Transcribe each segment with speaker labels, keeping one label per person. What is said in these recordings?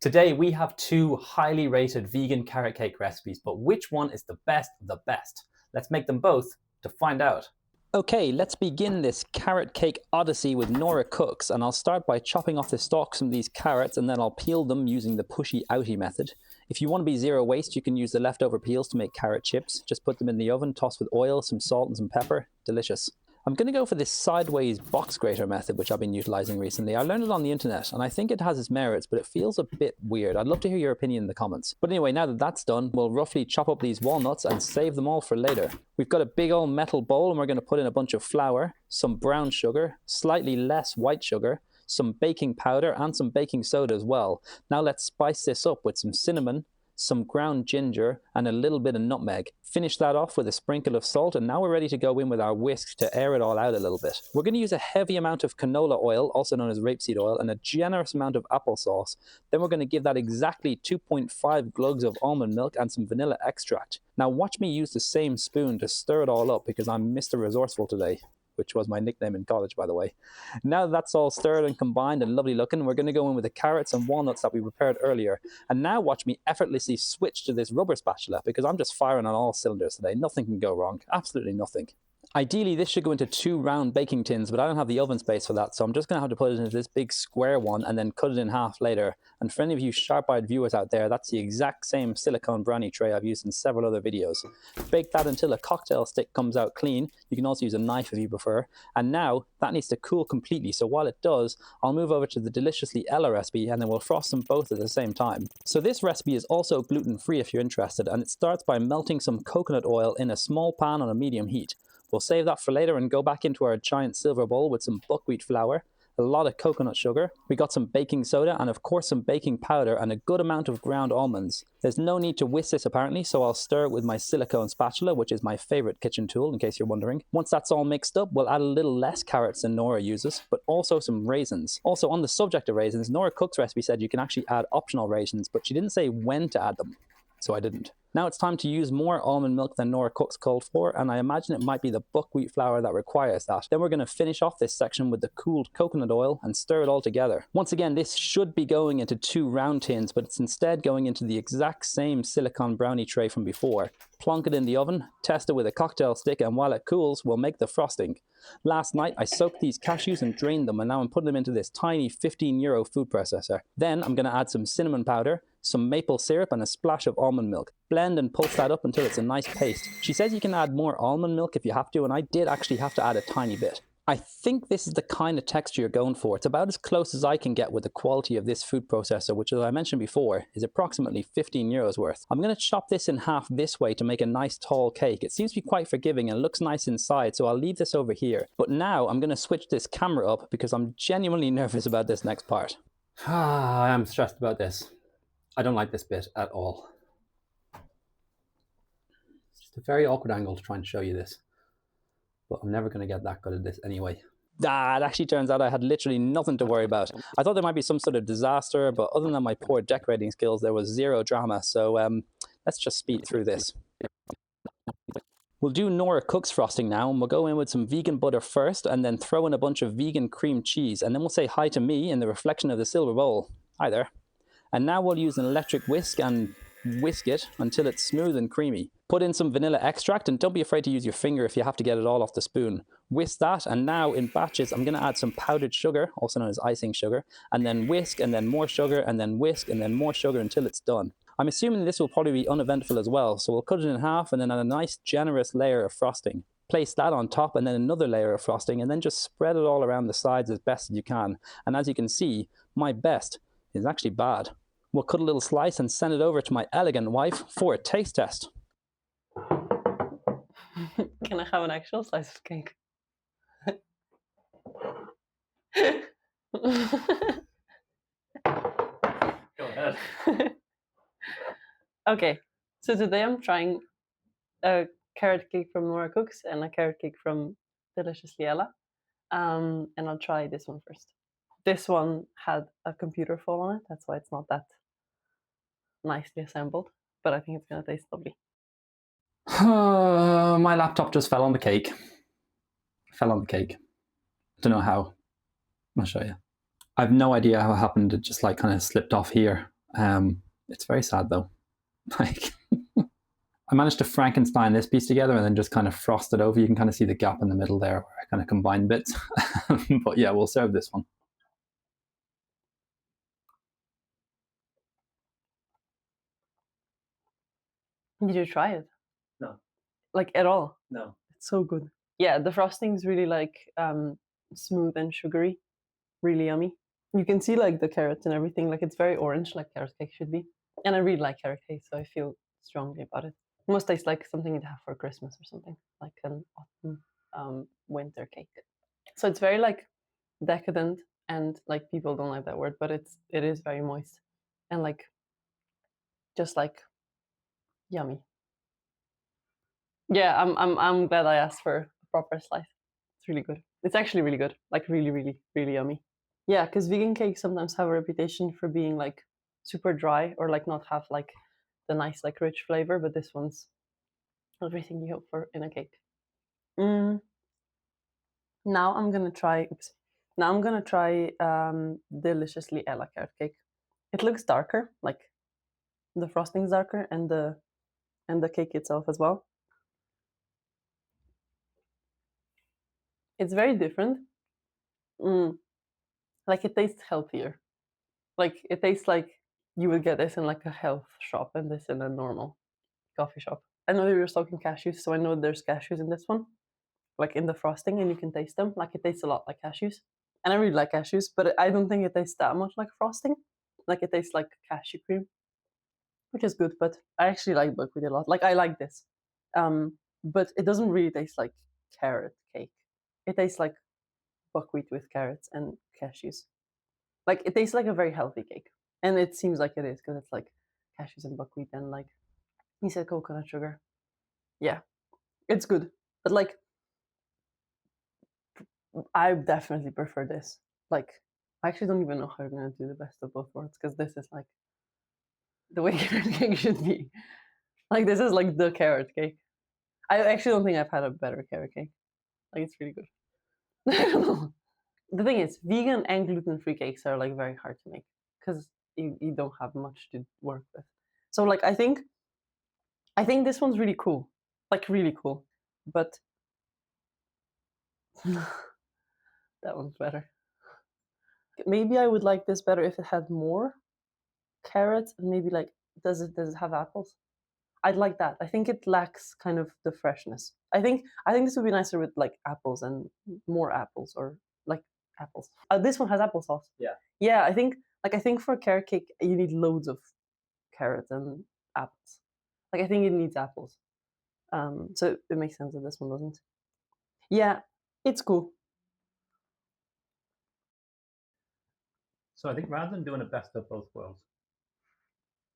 Speaker 1: Today we have two highly rated vegan carrot cake recipes, but which one is the best of the best? Let's make them both to find out.
Speaker 2: Okay, let's begin this carrot cake odyssey with Nora Cooks, and I'll start by chopping off the stalks from these carrots and then I'll peel them using the pushy outy method. If you want to be zero waste, you can use the leftover peels to make carrot chips. Just put them in the oven, toss with oil, some salt and some pepper. Delicious. I'm going to go for this sideways box grater method, which I've been utilizing recently. I learned it on the internet, and I think it has its merits, but it feels a bit weird. I'd love to hear your opinion in the comments. But anyway, now that that's done, we'll roughly chop up these walnuts and save them all for later. We've got a big old metal bowl, and we're going to put in a bunch of flour, some brown sugar, slightly less white sugar, some baking powder, and some baking soda as well. Now let's spice this up with some cinnamon, some ground ginger, and a little bit of nutmeg. Finish that off with a sprinkle of salt, and now we're ready to go in with our whisk to air it all out a little bit. We're going to use a heavy amount of canola oil, also known as rapeseed oil, and a generous amount of applesauce. Then we're going to give that exactly 2.5 glugs of almond milk and some vanilla extract. Now watch me use the same spoon to stir it all up because I'm Mr. Resourceful today, which was my nickname in college, by the way. Now that's all stirred and combined and lovely looking, we're going to go in with the carrots and walnuts that we prepared earlier. And now watch me effortlessly switch to this rubber spatula because I'm just firing on all cylinders today. Nothing can go wrong. Absolutely nothing. Ideally, this should go into 2 round baking tins, but I don't have the oven space for that, so I'm just going to have to put it into this big square one and then cut it in half later. And for any of you sharp-eyed viewers out there, that's the exact same silicone brownie tray I've used in several other videos. Bake that until a cocktail stick comes out clean. You can also use a knife if you prefer. And now that needs to cool completely, so while it does, I'll move over to the Deliciously Ella recipe and then we'll frost them both at the same time. So this recipe is also gluten-free if you're interested, and it starts by melting some coconut oil in a small pan on a medium heat. We'll save that for later and go back into our giant silver bowl with some buckwheat flour, a lot of coconut sugar, we got some baking soda, and of course some baking powder and a good amount of ground almonds. There's no need to whisk this apparently, so I'll stir it with my silicone spatula, which is my favorite kitchen tool in case you're wondering. Once that's all mixed up, we'll add a little less carrots than Nora uses, but also some raisins. Also on the subject of raisins, Nora Cook's recipe said you can actually add optional raisins, but she didn't say when to add them, so I didn't. Now it's time to use more almond milk than Nora Cooks called for, and I imagine it might be the buckwheat flour that requires that. Then we're going to finish off this section with the cooled coconut oil and stir it all together. Once again, this should be going into 2 round tins, but it's instead going into the exact same silicone brownie tray from before. Plonk it in the oven, test it with a cocktail stick, and while it cools, we'll make the frosting. Last night I soaked these cashews and drained them, and now I'm putting them into this tiny €15 food processor. Then I'm going to add some cinnamon powder, some maple syrup, and a splash of almond milk. Blend and pulse that up until it's a nice paste. She says you can add more almond milk if you have to, and I did actually have to add a tiny bit. I think this is the kind of texture you're going for. It's about as close as I can get with the quality of this food processor, which, as I mentioned before, is approximately €15 worth. I'm going to chop this in half this way to make a nice tall cake. It seems to be quite forgiving and looks nice inside, so I'll leave this over here. But now I'm going to switch this camera up because I'm genuinely nervous about this next part.
Speaker 1: I'm stressed about this. I don't like this bit at all. It's just a very awkward angle to try and show you this. But I'm never going to get that good at this anyway.
Speaker 2: It actually turns out I had literally nothing to worry about. I thought there might be some sort of disaster, but other than my poor decorating skills, there was zero drama. So let's just speed through this. We'll do Nora Cooks frosting now, and we'll go in with some vegan butter first, and then throw in a bunch of vegan cream cheese, and then we'll say hi to me in the reflection of the silver bowl. Hi there. And now we'll use an electric whisk and whisk it until it's smooth and creamy. Put in some vanilla extract, and don't be afraid to use your finger if you have to get it all off the spoon. Whisk that, and now in batches I'm going to add some powdered sugar, also known as icing sugar, and then whisk, and then more sugar, and then whisk, and then more sugar until it's done. I'm assuming this will probably be uneventful as well, so we'll cut it in half and then add a nice generous layer of frosting. Place that on top and then another layer of frosting, and then just spread it all around the sides as best as you can. And as you can see, my best is actually bad. We'll cut a little slice and send it over to my elegant wife for a taste test.
Speaker 3: Can I have an actual slice of cake?
Speaker 1: Go ahead.
Speaker 3: Okay, so today I'm trying a carrot cake from Nora Cooks and a carrot cake from Deliciously Ella. And I'll try this one first. This one had a computer fall on it, that's why it's not that nicely assembled, but I think it's gonna taste lovely.
Speaker 1: My laptop just fell on the cake. Don't know how. I'll show you. I have no idea how it happened. It just like kind of slipped off here. It's very sad though. Like, I managed to Frankenstein this piece together and then just kind of frost it over. You can kind of see the gap in the middle there where I kind of combine bits. But yeah, we'll serve this one.
Speaker 3: Did you try it?
Speaker 1: No.
Speaker 3: Like at all?
Speaker 1: No.
Speaker 3: It's so good. Yeah, the frosting is really like smooth and sugary, really yummy. You can see like the carrots and everything. Like it's very orange, like carrot cake should be. And I really like carrot cake, so I feel strongly about it. It must taste like something you'd have for Christmas or something, like an autumn winter cake. So it's very like decadent, and like people don't like that word, but it is very moist and like just like yummy. Yeah, I'm glad I asked for a proper slice. It's really good. It's actually really good. Like really, really, really yummy. Yeah, because vegan cakes sometimes have a reputation for being like super dry or like not have like the nice like rich flavor, but this one's everything you hope for in a cake. Now I'm gonna try. Oops. Now I'm gonna try deliciously Ella carrot cake. It looks darker, like the frosting's darker, and the cake itself as well. It's very different. Like it tastes healthier. Like it tastes like you would get this in like a health shop and this in a normal coffee shop. I know you were talking cashews, so I know there's cashews in this one, like in the frosting, and you can taste them. Like it tastes a lot like cashews, and I really like cashews, but I don't think it tastes that much like frosting. Like it tastes like cashew cream, which is good. But I actually like buckwheat a lot. Like I like this, but it doesn't really taste like carrot cake. It tastes like buckwheat with carrots and cashews. Like it tastes like a very healthy cake, and it seems like it is because it's like cashews and buckwheat and like you said coconut sugar. Yeah, it's good, but like I definitely prefer this. Like I actually don't even know how you're gonna do the best of both worlds because this is like the way carrot cake should be. Like this is like the carrot cake. I actually don't think I've had a better carrot cake. Like it's really good. I don't know. The thing is, vegan and gluten-free cakes are like very hard to make because you don't have much to work with. So like I think this one's really cool, like really cool, but that one's better. Maybe I would like this better if it had more carrots and maybe like does it have apples? I'd like that. I think it lacks kind of the freshness. I think this would be nicer with like apples and more apples or like apples. This one has applesauce.
Speaker 1: Yeah.
Speaker 3: Yeah, I think for a carrot cake you need loads of carrots and apples. Like I think it needs apples. So it makes sense that this one doesn't. Yeah, it's cool.
Speaker 1: So I think rather than doing a best of both worlds,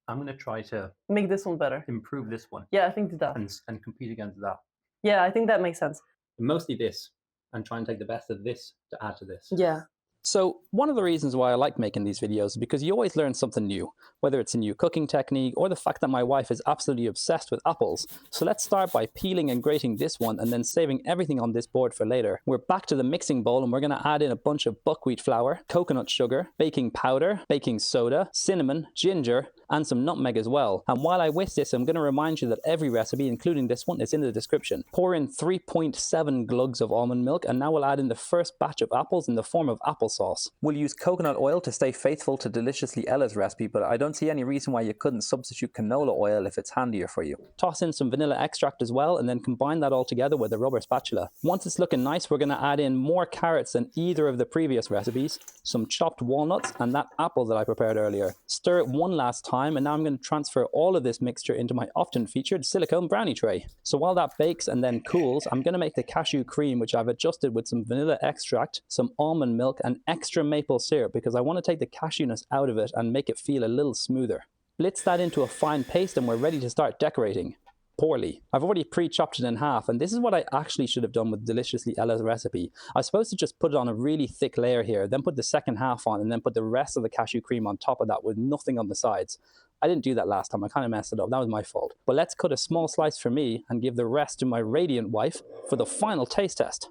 Speaker 1: I'm going to try to
Speaker 3: Make this one better.
Speaker 1: improve this one.
Speaker 3: Yeah, I think do that.
Speaker 1: And compete against that.
Speaker 3: Yeah, I think that makes sense.
Speaker 1: Mostly this, and try and take the best of this to add to this.
Speaker 3: Yeah.
Speaker 2: So one of the reasons why I like making these videos is because you always learn something new, whether it's a new cooking technique or the fact that my wife is absolutely obsessed with apples. So let's start by peeling and grating this one and then saving everything on this board for later. We're back to the mixing bowl and we're going to add in a bunch of buckwheat flour, coconut sugar, baking powder, baking soda, cinnamon, ginger, and some nutmeg as well. And while I whisk this, I'm going to remind you that every recipe, including this one, is in the description. Pour in 3.7 glugs of almond milk, and now we'll add in the first batch of apples in the form of applesauce. We'll use coconut oil to stay faithful to Deliciously Ella's recipe, but I don't see any reason why you couldn't substitute canola oil if it's handier for you. Toss in some vanilla extract as well, and then combine that all together with a rubber spatula. Once it's looking nice, we're going to add in more carrots than either of the previous recipes, some chopped walnuts, and that apple that I prepared earlier. Stir it one last time, and now I'm going to transfer all of this mixture into my often featured silicone brownie tray. So while that bakes and then cools, I'm going to make the cashew cream, which I've adjusted with some vanilla extract, some almond milk, and extra maple syrup because I want to take the cashewness out of it and make it feel a little smoother. Blitz that into a fine paste and we're ready to start decorating. Poorly. I've already pre-chopped it in half, and this is what I actually should have done with Deliciously Ella's recipe. I was supposed to just put it on a really thick layer here, then put the second half on, and then put the rest of the cashew cream on top of that with nothing on the sides. I didn't do that last time, I kind of messed it up, that was my fault. But let's cut a small slice for me and give the rest to my radiant wife for the final taste test.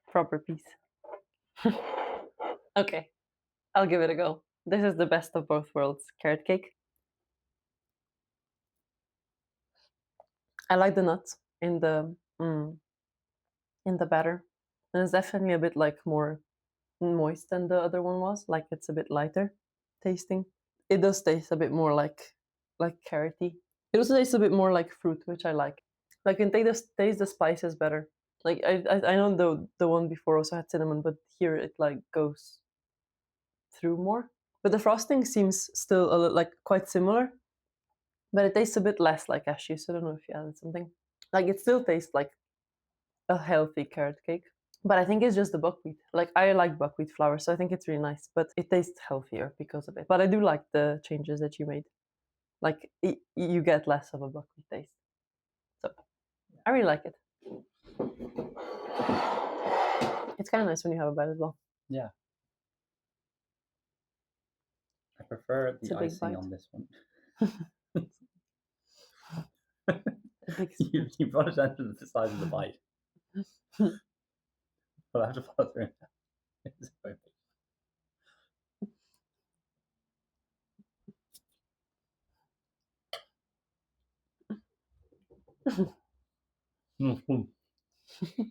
Speaker 3: Proper piece. Okay, I'll give it a go. This is the best of both worlds carrot cake. I like the nuts in the batter, and it's definitely a bit like more moist than the other one was. Like it's a bit lighter tasting. It does taste a bit more like carroty. It also tastes a bit more like fruit, which I like. Like can taste the spices better. Like I know the one before also had cinnamon, but here it like goes through more. But the frosting seems still like quite similar, but it tastes a bit less like cashew. So I don't know if you added something. Like it still tastes like a healthy carrot cake, but I think it's just the buckwheat. Like I like buckwheat flour, so I think it's really nice, but it tastes healthier because of it. But I do like the changes that you made. Like you get less of a buckwheat taste. So I really like it. It's kind of nice when you have a bite as well.
Speaker 1: Yeah. I prefer
Speaker 3: It's
Speaker 1: the
Speaker 3: a big
Speaker 1: icing
Speaker 3: bite.
Speaker 1: on this one.
Speaker 3: It makes
Speaker 1: You brought it down to the size of the bite. But I have to follow through. It's very big.